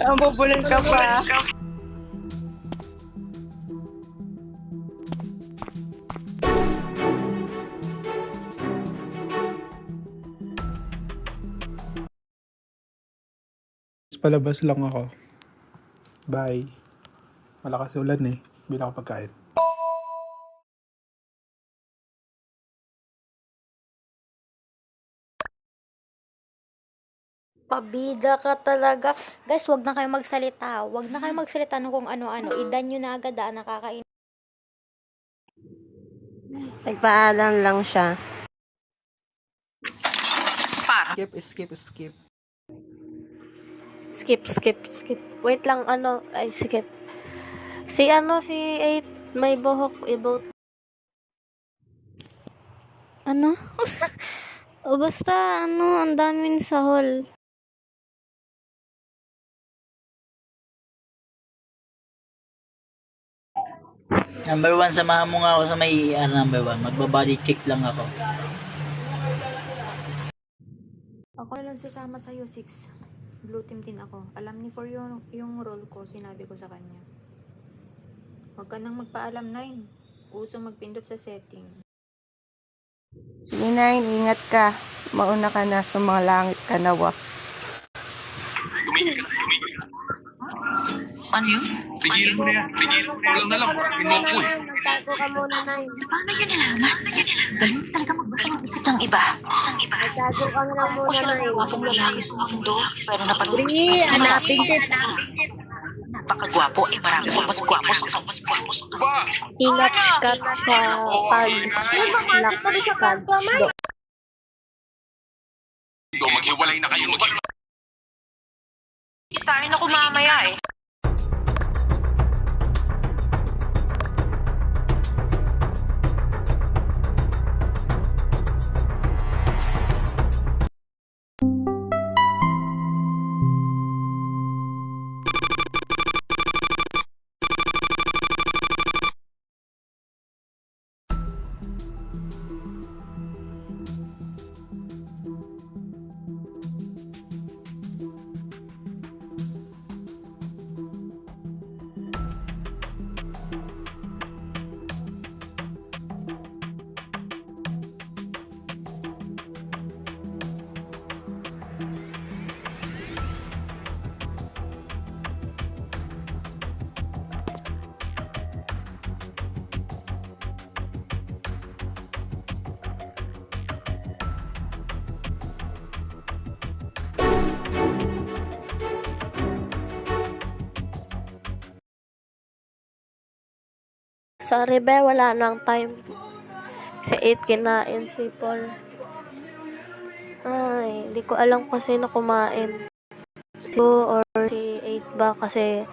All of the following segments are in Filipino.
Mabubulol ka pa. Palabas lang ako. Bye. Malakas ulan eh. Bila ako pagkain. Pabida ka talaga. Guys, wag na kayo magsalita. Wag na kayo magsalita ng kung ano-ano. Idan nyo na agad nakakain. Nagpaalam lang siya. Skip. Skip. Wait lang, skip. Si 8, may buhok, ibot. Ano? O basta, ang daming sahol. Number 1, samahan mo nga ako sa may number 1. Magbabody check lang ako. Ako na lang sasama sa'yo, 6. Blue team din ako. Alam ni For yung role ko, sinabi ko sa kanya. Huwag ka nang magpaalam, 9. Uso magpindot sa setting. Sige, 9, ingat ka. Mauna ka na sa mga langit ka nawa. Ano yun? Tigil mo na yan. Kulang na lang. Pinoko eh. Magtago ka muna, 9. Paano niya nalaman? Galing talaga magbasa ng isip ng iba. Magtago ka na lang Ako muna, sila 9. ng wapong lalaki sa mundo. Pero napanood ko. Hanapin kita. Napakagwapo. Marami pa mas gwapo sa Ingat ka sa pag-lakad. Maghiwalay na kayo. tayo na kumamaya eh. Sorry be, wala nang time. Si 8 kinain, si Paul. Ay, hindi ko alam kung sino kumain. Si 2 or si 8 ba kasi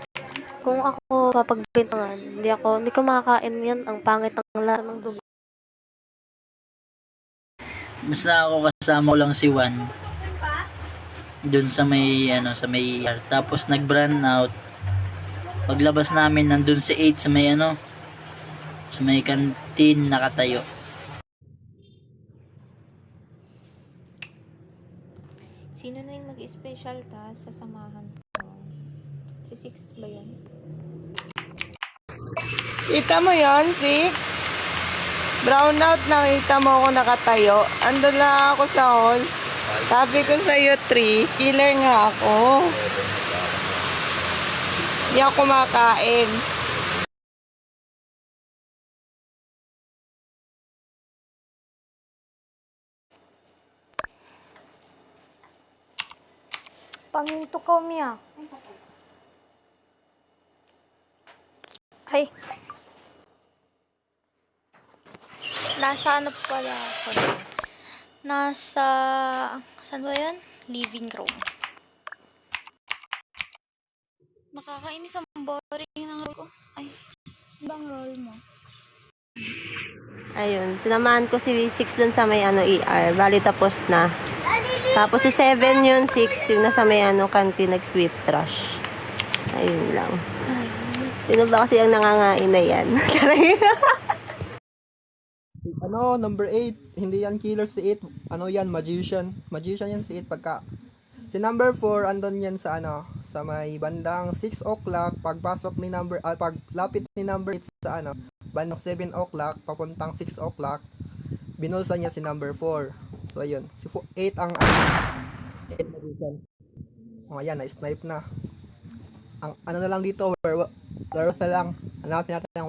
kung ako papagbintangan, hindi ko makakain yan. Ang pangit ng lasa ng dugo. Basta ako kasama ko lang si Juan. Doon sa may tapos nag-brand out. Paglabas namin nandun si 8 sa may sa may kantin nakatayo. Sino na yung mag-special task sa samahan ko? Si 6 ba yun? Kita mo yon, Six? Brown out, nakita mo ako nakatayo. Andun lang ako sa hall. Sabi ko sa'yo, 3. Killer nga ako. Hindi ako kumakain. Paminto ka umiyak. Ay. Nasa ano pala ako? Nasa, saan ba yan? Living room. Nakakainis ang boring ng role ko. Ay, ibang role mo? Ayun, sinamahan ko si 6 dun sa may ER. Bali tapos na. Tapos si 7 yun, 6 yung nasa may canteen nag-sweep trash. Ayun lang. Sino ba kasi ang nangangain na yan? Number 8, hindi yan killer si 8. Yan, magician. Magician yan si 8 pagka Si number 4 andon yan sa ano, sa may bandang 6 o'clock pagpasok ni number paglapit ni number 8 sa ano, bandang 7 o'clock papuntang 6 o'clock. Binulsa niya si number 4. So ayun, si 8 ang 8 na dito. Oh, ayan, na-snipe na. Ang ano na lang dito, werewolf na lang. Hanapin natin ang